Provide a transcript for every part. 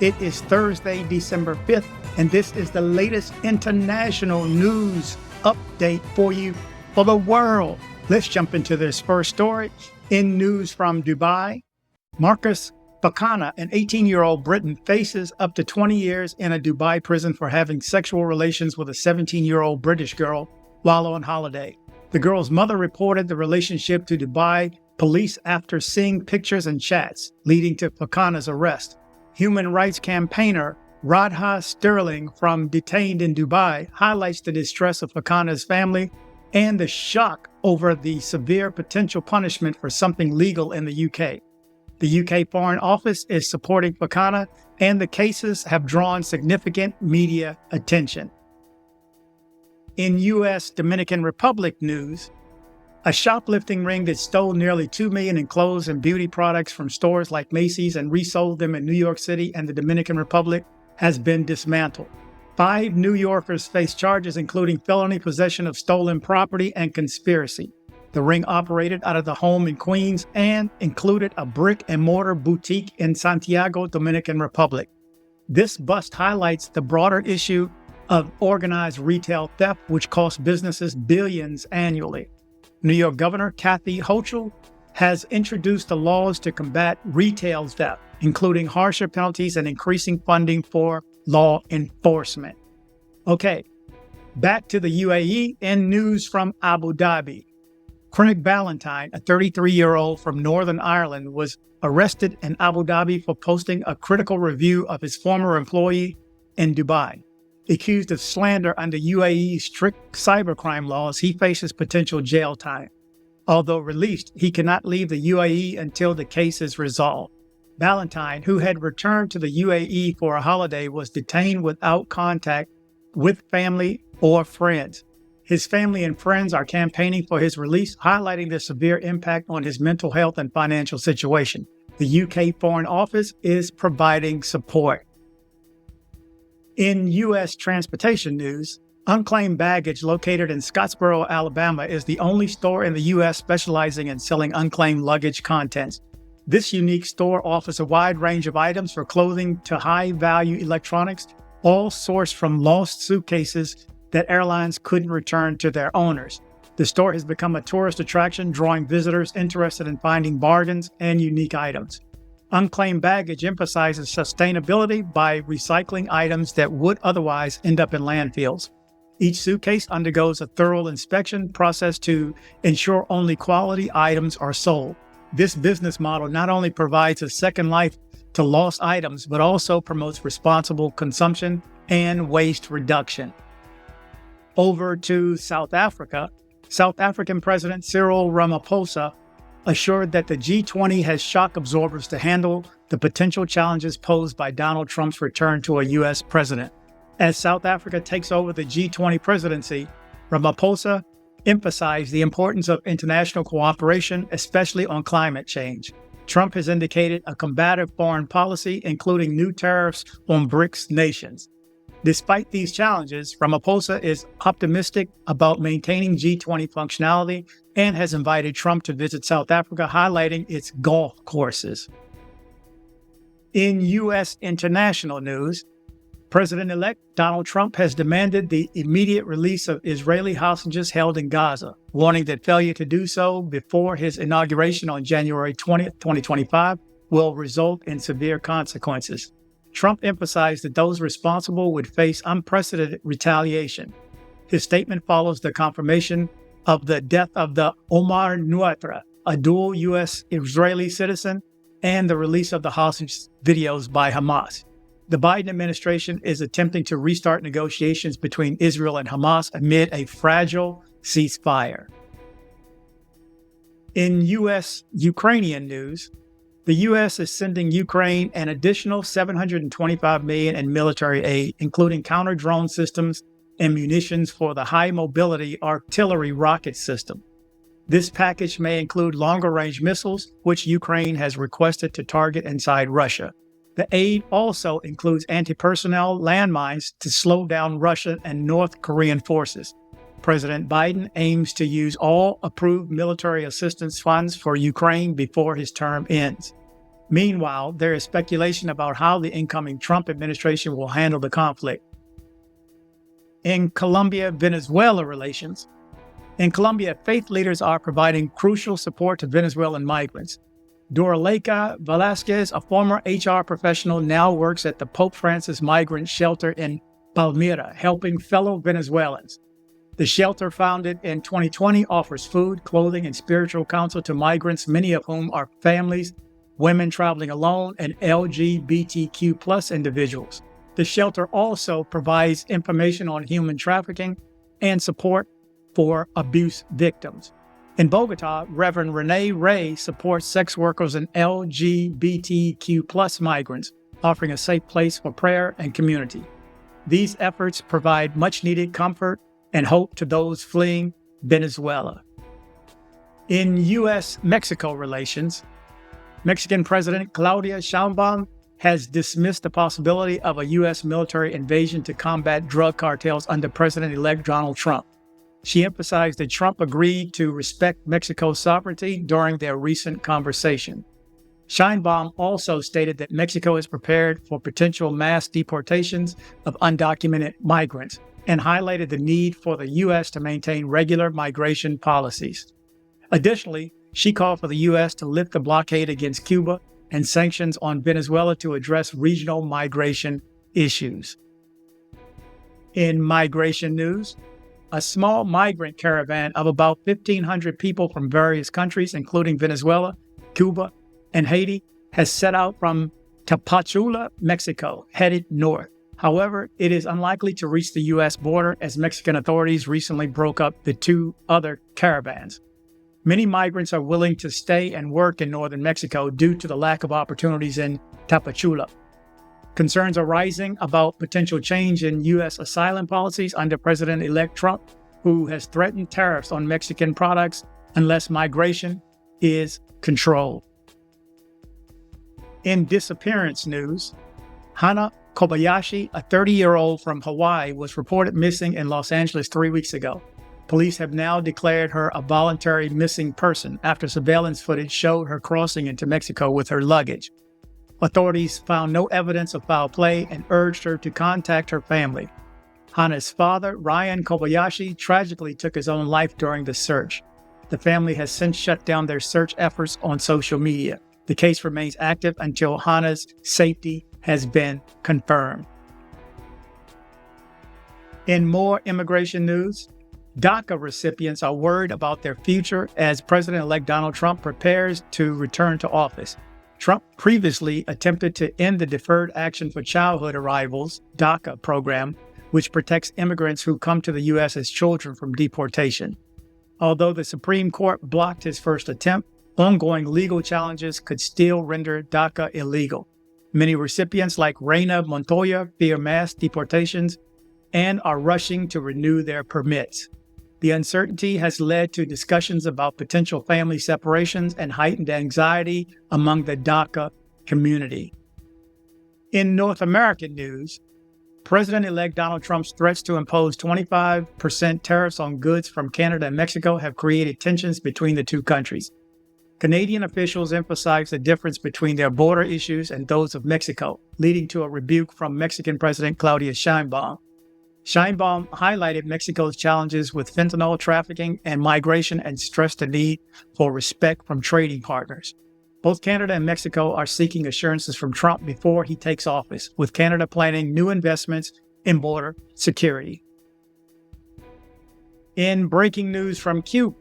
It is Thursday, December 5th, and this is the latest international news update for you for the world. Let's jump into this first story. In news from Dubai, Marcus Fakana, an 18-year-old Briton, faces up to 20 years in a Dubai prison for having sexual relations with a 17-year-old British girl while on holiday. The girl's mother reported the relationship to Dubai police after seeing pictures and chats, leading to Fakana's arrest. Human rights campaigner Radha Sterling, from Detained in Dubai, highlights the distress of Fakana's family and the shock over the severe potential punishment for something legal in the UK. The UK Foreign Office is supporting Fakana, and the cases have drawn significant media attention. In US Dominican Republic news, a shoplifting ring that stole nearly $2 million in clothes and beauty products from stores like Macy's and resold them in New York City and the Dominican Republic has been dismantled. 5 New Yorkers face charges including felony possession of stolen property and conspiracy. The ring operated out of the home in Queens and included a brick-and-mortar boutique in Santiago, Dominican Republic. This bust highlights the broader issue of organized retail theft, which costs businesses billions annually. New York Governor Kathy Hochul has introduced the laws to combat retail theft, including harsher penalties and increasing funding for law enforcement. Okay, back to the UAE and news from Abu Dhabi. Craig Ballantyne, a 33-year-old from Northern Ireland, was arrested in Abu Dhabi for posting a critical review of his former employee in Dubai. Accused of slander under UAE's strict cybercrime laws, he faces potential jail time. Although released, he cannot leave the UAE until the case is resolved. Ballantyne, who had returned to the UAE for a holiday, was detained without contact with family or friends. His family and friends are campaigning for his release, highlighting the severe impact on his mental health and financial situation. The UK Foreign Office is providing support. In U.S. transportation news, Unclaimed Baggage, located in Scottsboro, Alabama, is the only store in the U.S. specializing in selling unclaimed luggage contents. This unique store offers a wide range of items from clothing to high-value electronics, all sourced from lost suitcases that airlines couldn't return to their owners. The store has become a tourist attraction, drawing visitors interested in finding bargains and unique items. Unclaimed Baggage emphasizes sustainability by recycling items that would otherwise end up in landfills. Each suitcase undergoes a thorough inspection process to ensure only quality items are sold. This business model not only provides a second life to lost items, but also promotes responsible consumption and waste reduction. Over to South Africa. South African President Cyril Ramaphosa assured that the G20 has shock absorbers to handle the potential challenges posed by Donald Trump's return to a U.S. president. As South Africa takes over the G20 presidency, Ramaphosa emphasized the importance of international cooperation, especially on climate change. Trump has indicated a combative foreign policy, including new tariffs on BRICS nations. Despite these challenges, Ramaphosa is optimistic about maintaining G20 functionality and has invited Trump to visit South Africa, highlighting its golf courses. In U.S. international news, President-elect Donald Trump has demanded the immediate release of Israeli hostages held in Gaza, warning that failure to do so before his inauguration on January 20, 2025 will result in severe consequences. Trump emphasized that those responsible would face unprecedented retaliation. His statement follows the confirmation of the death of the Omar Nuatra, a dual U.S.-Israeli citizen, and the release of the hostage videos by Hamas. The Biden administration is attempting to restart negotiations between Israel and Hamas amid a fragile ceasefire. In U.S.-Ukrainian news, the U.S. is sending Ukraine an additional $725 million in military aid, including counter-drone systems and munitions for the high-mobility artillery rocket system. This package may include longer-range missiles, which Ukraine has requested to target inside Russia. The aid also includes anti-personnel landmines to slow down Russian and North Korean forces. President Biden aims to use all approved military assistance funds for Ukraine before his term ends. Meanwhile, there is speculation about how the incoming Trump administration will handle the conflict. In Colombia-Venezuela relations, in Colombia, faith leaders are providing crucial support to Venezuelan migrants. Doraleika Velasquez, a former HR professional, now works at the Pope Francis migrant shelter in Palmira, helping fellow Venezuelans. The shelter, founded in 2020, offers food, clothing, and spiritual counsel to migrants, many of whom are families, women traveling alone, and LGBTQ+ individuals. The shelter also provides information on human trafficking and support for abuse victims. In Bogota, Reverend Renee Ray supports sex workers and LGBTQ+ migrants, offering a safe place for prayer and community. These efforts provide much-needed comfort and hope to those fleeing Venezuela. In U.S.-Mexico relations, Mexican President Claudia Sheinbaum has dismissed the possibility of a U.S. military invasion to combat drug cartels under President-elect Donald Trump. She emphasized that Trump agreed to respect Mexico's sovereignty during their recent conversation. Sheinbaum also stated that Mexico is prepared for potential mass deportations of undocumented migrants and highlighted the need for the U.S. to maintain regular migration policies. Additionally, she called for the U.S. to lift the blockade against Cuba and sanctions on Venezuela to address regional migration issues. In migration news, a small migrant caravan of about 1,500 people from various countries, including Venezuela, Cuba, and Haiti, has set out from Tapachula, Mexico, headed north. However, it is unlikely to reach the U.S. border as Mexican authorities recently broke up the two other caravans. Many migrants are willing to stay and work in northern Mexico due to the lack of opportunities in Tapachula. Concerns are rising about potential change in U.S. asylum policies under President-elect Trump, who has threatened tariffs on Mexican products unless migration is controlled. In disappearance news, Hana Kobayashi, a 30-year-old from Hawaii, was reported missing in Los Angeles 3 weeks ago. Police have now declared her a voluntary missing person after surveillance footage showed her crossing into Mexico with her luggage. Authorities found no evidence of foul play and urged her to contact her family. Hana's father, Ryan Kobayashi, tragically took his own life during the search. The family has since shut down their search efforts on social media. The case remains active until Hana's safety has been confirmed. In more immigration news, DACA recipients are worried about their future as President-elect Donald Trump prepares to return to office. Trump previously attempted to end the Deferred Action for Childhood Arrivals, DACA program, which protects immigrants who come to the U.S. as children from deportation. Although the Supreme Court blocked his first attempt, ongoing legal challenges could still render DACA illegal. Many recipients like Reina Montoya fear mass deportations and are rushing to renew their permits. The uncertainty has led to discussions about potential family separations and heightened anxiety among the DACA community. In North American news, President-elect Donald Trump's threats to impose 25% tariffs on goods from Canada and Mexico have created tensions between the two countries. Canadian officials emphasized the difference between their border issues and those of Mexico, leading to a rebuke from Mexican President Claudia Sheinbaum. Sheinbaum highlighted Mexico's challenges with fentanyl trafficking and migration and stressed the need for respect from trading partners. Both Canada and Mexico are seeking assurances from Trump before he takes office, with Canada planning new investments in border security. In breaking news from Cuba,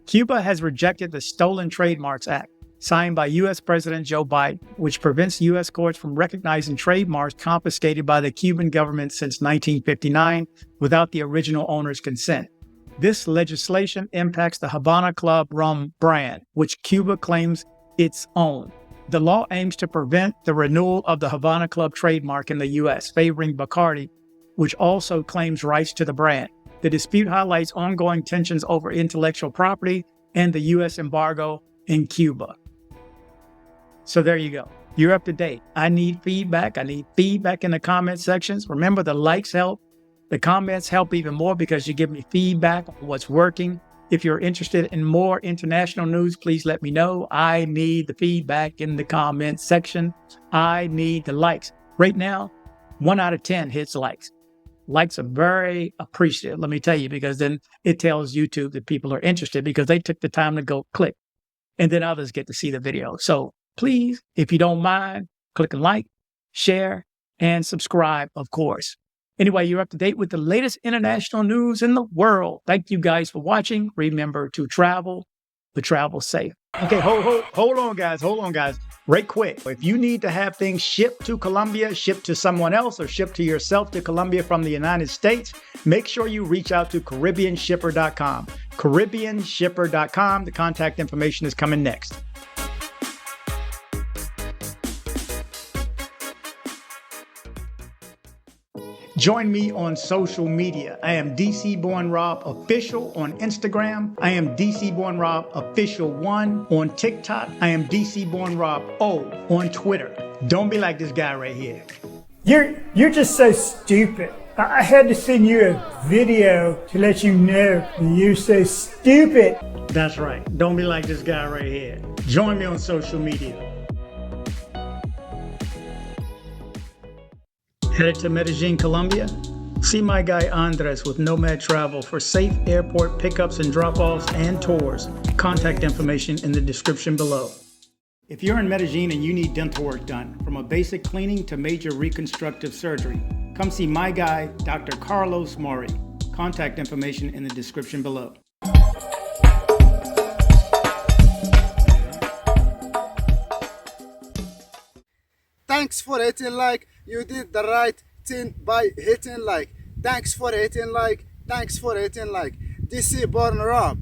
Cuba has rejected the Stolen Trademarks Act, signed by U.S. President Joe Biden, which prevents U.S. courts from recognizing trademarks confiscated by the Cuban government since 1959 without the original owner's consent. This legislation impacts the Havana Club rum brand, which Cuba claims its own. The law aims to prevent the renewal of the Havana Club trademark in the U.S., favoring Bacardi, which also claims rights to the brand. The dispute highlights ongoing tensions over intellectual property and the U.S. embargo in Cuba. So there you go. You're up to date. I need feedback. I need feedback in the comment sections. Remember, the likes help. The comments help even more because you give me feedback on what's working If you're interested in more international news, please let me know. I need the feedback in the comments section. I need the likes. Right now, 1 out of 10 hits likes. Likes are very appreciative, let me tell you, because then it tells YouTube that people are interested because they took the time to go click, and then others get to see the video. So please, if you don't mind, click and like, share, and subscribe, of course. Anyway, you're up to date with the latest international news in the world. Thank you guys for watching. Remember to travel, but travel safe. Okay, hold on, guys. Hold on, guys. Right quick. If you need to have things shipped to Colombia, shipped to someone else, or shipped to yourself to Colombia from the United States, make sure you reach out to CaribbeanShipper.com. CaribbeanShipper.com. The contact information is coming next. Join me on social media. I am dcbornrob official on Instagram. I am dcbornrob official 1 on TikTok. I am dcbornrob O on Twitter. Don't be like this guy right here. You're just so stupid. I had to send you a video to let you know you're so stupid. That's right. Don't be like this guy right here. Join me on social media. Headed to Medellin, Colombia? See my guy Andres with Nomad Travel for safe airport pickups and drop-offs and tours. Contact information in the description below. If you're in Medellin and you need dental work done, from a basic cleaning to major reconstructive surgery, come see my guy, Dr. Carlos Mori. Contact information in the description below. Thanks for hitting like. You did the right thing by hitting like. Thanks for hitting like. Thanks for hitting like. dcbornrob.